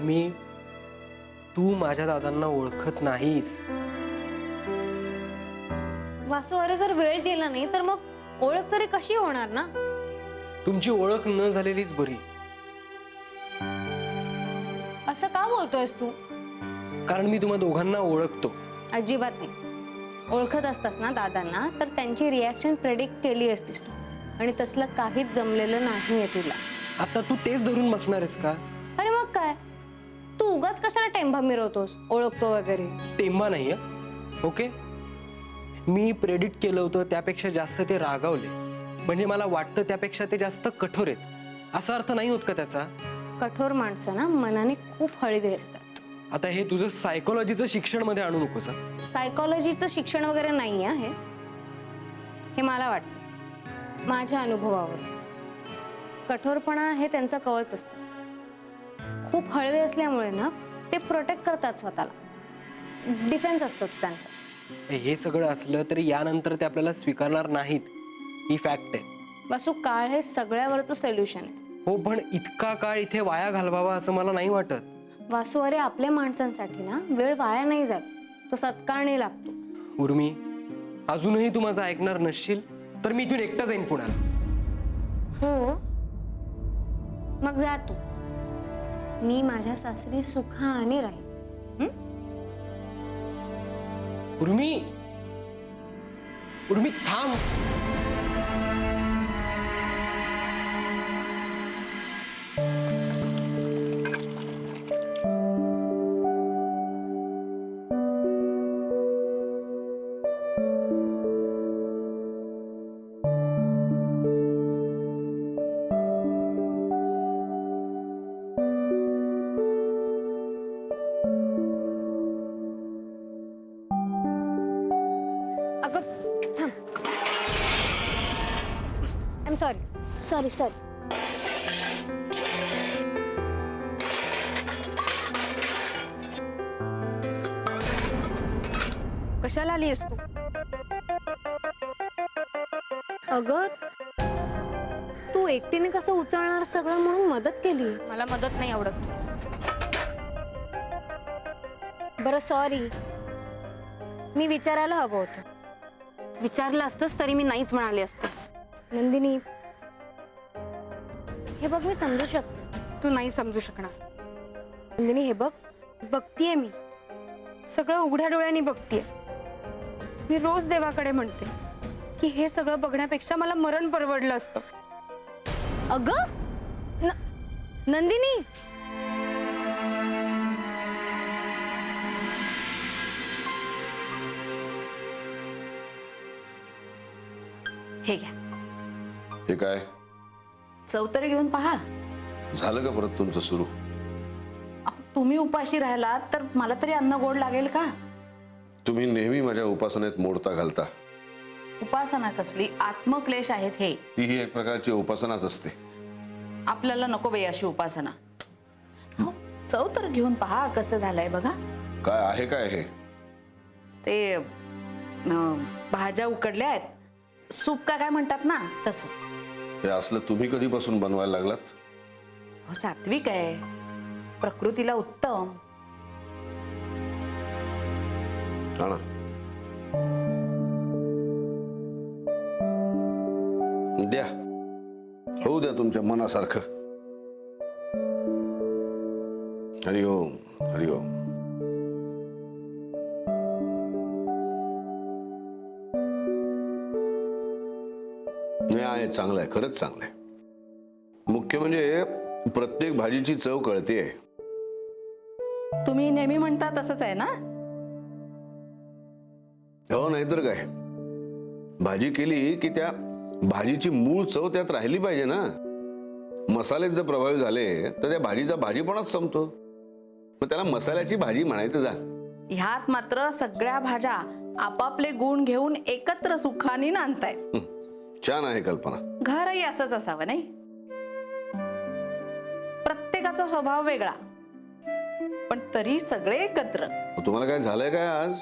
उर्मी, तू माझ्या दादांना ओळखत नाहीस. वासू, अरे जर वेळ दिला नाही तर मग ओळख तरी कशी होणार ना? तुमची ओळख न झालेलीच बरी. असं का बोलतोयस तू? कारण मी तुम्हा दोघांना ओळखतो. अजिबात नाही. ओळखत असतास ना दादांना तर त्यांची रिॲक्शन प्रेडिक्ट केली असतीस तू, आणि तसलं काहीच जमलेलं नाहीये तुला. आता तू तेच धरून बसणार आहेस का? अरे मग काय, तू उगाच कशाला टेंभा मिरवतोस ओळखतो वगैरे? टेंबा नाही. ओके, मी प्रेडिक्ट केलं होतं त्यापेक्षा जास्त ते रागावले. म्हणजे मला वाटतं त्यापेक्षा ते जास्त कठोर आहेत, असा अर्थ नाही होत का त्याचा? कठोर माणसं ना मनाने खूप हळवी असतात. आता हे तुझं सायकोलॉजीचं शिक्षण मध्ये आणू नकोस. सायकोलॉजीचं शिक्षण वगैरे नाही आहे हे मला वाटतं माझ्या अनुभवावर. कठोरपणा हे त्यांचं कवच असतं. खूप हळवे असल्यामुळे ना ते प्रोटेक्ट करतात स्वतःला, डिफेन्स असतो त्यांचा. हे सगळं असलं तरी यानंतर ते आपल्याला स्वीकारणार नाहीत, ही फॅक्ट आहे. वासू, काळ हे सगळ्यावरचं सोल्युशन आहे. हो, पण इतका काळ इथे वाया घालवावा असं मला नाही वाटत. वासू, अरे आपल्या माणसांसाठी ना वेळ वाया नाही जात, तो सत्कारणी लागतो. उर्मी, अजूनही तू माझं ऐकणार नसशील तर मी इथून एकटा जाईन पुण्याला. हो, मग जा तू. मी माझ्या सासरी सुखाने राहील. उर्मी, उर्मी थांब. अगं थांब. I am sorry. कशाला आलीस तू? अगं तू एकटीने कसं उचलणार सगळं म्हणून मदत केली. मला मदत नाही आवडत. बरं सॉरी, मी विचारायला हवं होतं. विचारलं असतंस तरी मी नाहीच म्हणाले असते. नंदिनी, हे बघ मी समजू शकते. तू नाही समजू शकणार. नंदिनी हे बघ, बघतीये मी सगळं उघड्या डोळ्यांनी बघतीये. मी रोज देवाकडे म्हणते की हे सगळं बघण्यापेक्षा मला मरण परवडलं असतं. अगं नंदिनी, हे घ्या. हे काय? चौतरे घेऊन पहा. झालं का परत तुमचं सुरू? तुम्ही उपाशी राहिलात तर मला तरी अन्न गोड लागेल का? तुम्ही नेहमी माझ्या उपासनेत मोडता घालता. उपासना कसली? आत्मक्लेश आहेत हे. तीही एक प्रकारची उपासनाच असते. आपल्याला नको बाई अशी उपासना. चव तर घेऊन पहा कसं झालंय बघा. काय आहे काय हे? ते भाज्या उकडल्या आहेत, सूप का काय म्हणतात ना तसं. हे असलं तुम्ही कधीपासून बनवायला लागलात? हो, सात्विक आहे, प्रकृतीला उत्तम. हा ना. द्या, होऊ द्या तुमच्या मनासारखं. हरिओम हरिओम. नाही आहे, चांगलं आहे, खरंच चांगलं आहे. मुख्य म्हणजे प्रत्येक भाजीची चव कळतेय. तुम्ही नेहमी म्हणता तसंच आहे ना? हो, नाहीतर काय. भाजी केली की त्या भाजीची मूळ चव त्यात राहिली पाहिजे ना. मसालेच जर प्रभावी झाले तर त्या भाजीचा भाजीपणाच संपतो. मग त्याला मसाल्याची भाजी म्हणायचं जा. ह्यात मात्र सगळ्या भाज्या आपापले गुण घेऊन एकत्र सुखाने नांदतायत. छान आहे कल्पना. घरही असंच असावं नाही? प्रत्येकाचा स्वभाव वेगळा, पण तरी सगळे एकत्र. तुम्हाला काय झालंय काय आज?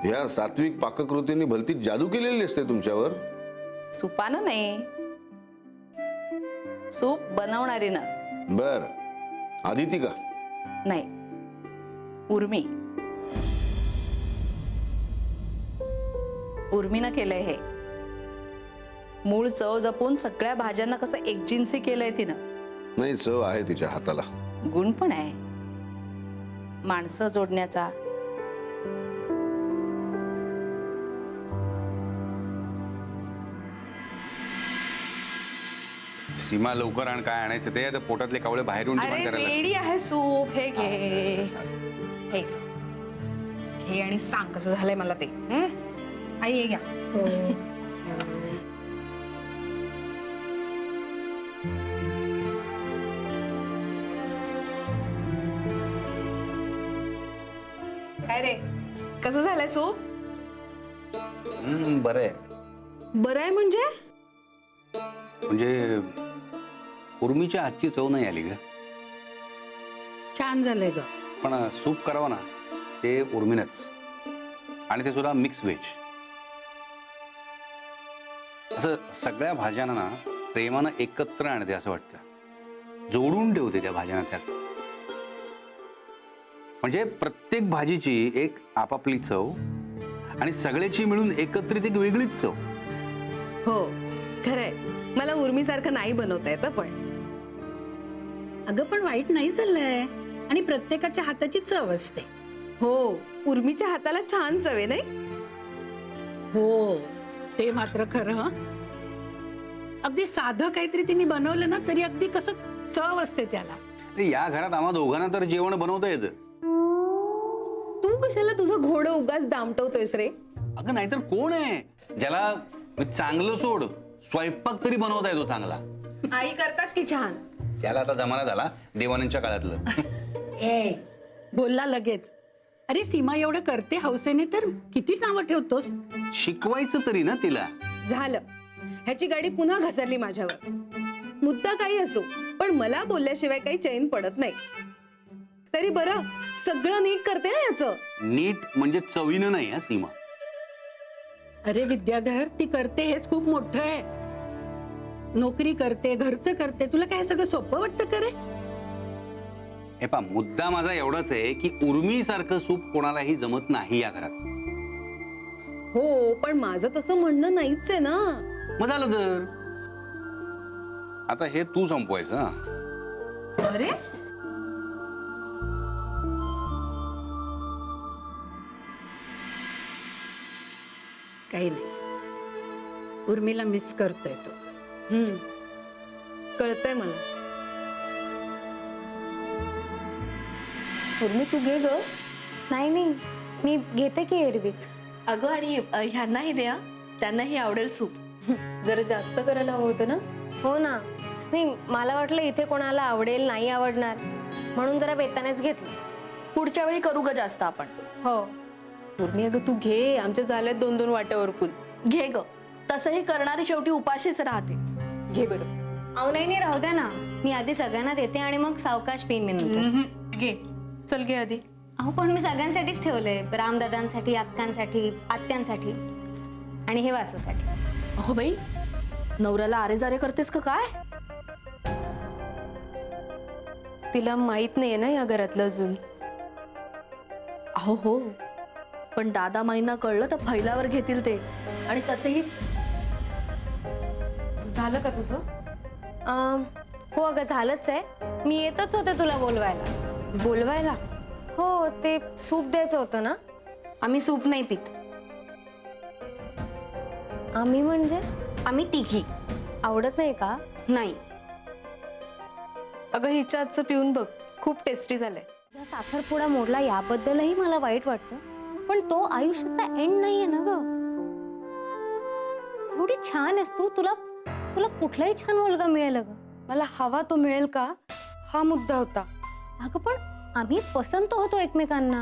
या सात्विक पाककृतींनी भलती जादू केलेली असते तुमच्यावर. सुपानं नाही, सूप बनवणारी ना. बर, आदिती का? नाही, उर्मी. उर्मीनं केलंय हे. मूळ चव जपून सगळ्या भाज्यांना कसं एकजिन्सी केलंय तिनं. नाही, चव आहे तिच्या हाताला. गुण पण आहे माणसं जोडण्याचा. सीमा लवकर आण, काय आणायचं ते. आता पोटातले कावळे बाहेर येऊन अरे डिमांड करायला. रेडी आहे सूप. हे घे, हे घे आणि सांग कसं झालंय मला ते. आई हे घ्या. काय रे, कसं झालंय सूप? बरं आहे. बरं आहे म्हणजे? म्हणजे उर्मीच्या हातची चव नाही आली ग. छान झालंय ग. पण सूप करावं ना ते उर्मीनच, आणि ते सुद्धा मिक्स व्हेज. असं सगळ्या भाज्यांना ना प्रेमानं एकत्र आणते असं वाटतं. जोडून ठेवते त्या भाज्यांना त्यात. म्हणजे प्रत्येक भाजीची एक आपापली चव आणि सगळ्याची मिळून एकत्रित एक वेगळीच चव. हो खरंय, मला उर्मीसारखं नाही बनवता येतं पण. अगं पण वाईट नाही चाललंय, आणि प्रत्येकाच्या हाताची चव असते. हो, उर्मीच्या हाताला छान चव आहे नाही? हो, ते मात्र खरं हं. अगदी साधं काहीतरी तिने बनवलं ना तरी अगदी कसं चव असते त्याला. अरे या घरात आम्हा दोघांना तर जेवण बनवता येतं. तू कशाला तुझं घोडं उगाच दामटवतोयस रे? अगं नाहीतर कोण आहे ज्याला चांगलं सोड स्वयंपाक तरी बनवता येतो चांगला. आई करतात की छान. त्याला आता जमाना झाला देवानंदच्या काळातलं. ए बोलला लगेच. अरे सीमा एवढं करते हौसेने तर किती नावं ठेवतोस. शिकवायचं तरी ना तिला. झालं, ह्याची गाडी पुन्हा घसरली माझ्यावर. मुद्दा काही असो पण मला बोलल्याशिवाय काही चैन पडत नाही. तरी बरं, सगळं नीट करते ना याचं. नीट म्हणजे चवीनं नाही हा सीमा. अरे विद्याधर, ती करते हेच खूप मोठं आहे. नोकरी करते, घरचं करते, तुला काय सगळं सोपं वाटतं का रे? हे पा, मुद्दा माझा एवढाच आहे की उर्मी सारखं सूप कोणालाही जमत नाही या घरात. हो, पण माझं तसं म्हणणं नाहीच आहे ना. मग झालं तर आता हे तू संपवायचं हा? अरे काही नाही, उर्मीला मिस करतोय तो. कळतंय मला. उर्मी तू घे ग. नाही नाही, मी घेते की एरवीच. अगं आणि ह्यांनाही द्या, त्यांनाही आवडेल सूप. जरा जास्त करायला हवं होतं ना. हो ना. नाही, मला वाटलं इथे कोणाला आवडेल नाही आवडणार म्हणून जरा बेतानेच घेतलं. पुढच्या वेळी करू ग जास्त आपण. हो. उर्मी अगं तू घे, आमच्या झाल्यात 2-2 वाट्या उरकून. घे ग, तसंही करणारी शेवटी उपाशीच राहते. घे बरं. अहो नाही नाही, राहू द्या ना. मी आधी सगळ्यांना देते आणि मग सावकाश पिन मी नंतर. घे, चल घे आधी. अहो पण मी सगळ्यांसाठीच ठेवलंय. रामदादांसाठी, अक्कांसाठी, आत्यांसाठी आणि हे वासूसाठी. अहो बाई, नवऱ्याला आरेजारे करतेस का काय? तिला माहित नाहीये ना या घरातलं अजून. अहो हो, पण दादा माईंना कळलं तर फैलावर घेतील ते. आणि तसेही झालं का तुझं? हो अगं, झालंच आहे. मी येतच होते तुला बोलवायला. बोलवायला? हो, ते सूप द्यायचं होतं ना. आम्ही सूप नाही पित. आम्ही म्हणजे आम्ही तिघी. आवडत नाही का? नाही. अगं हिच्या हातचं पिऊन बघ, खूप टेस्टी झालंय. तुझा साखरपुडा मोडला याबद्दलही मला वाईट वाटतं, पण तो आयुष्याचा एंड नाहीये ना ग. एवढी छान आहेस तू. तुला तुला कुठलाही छान मुलगा मिळेल ग. मला हवा तो मिळेल का, हा मुद्दा होता. अगं पण आम्ही पसंत होतो एकमेकांना.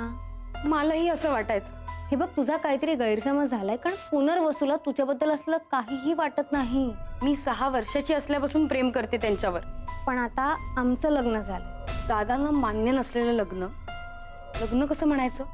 मलाही असं वाटायचं. हे बघ, तुझा काहीतरी गैरसमज झालाय, कारण पुनर्वसूला तुझ्याबद्दल असलं काहीही वाटत नाही. मी 6 वर्षाची असल्यापासून प्रेम करते त्यांच्यावर. पण आता आमचं लग्न झालं. दादांना मान्य नसलेलं लग्न, लग्न कसं म्हणायचं?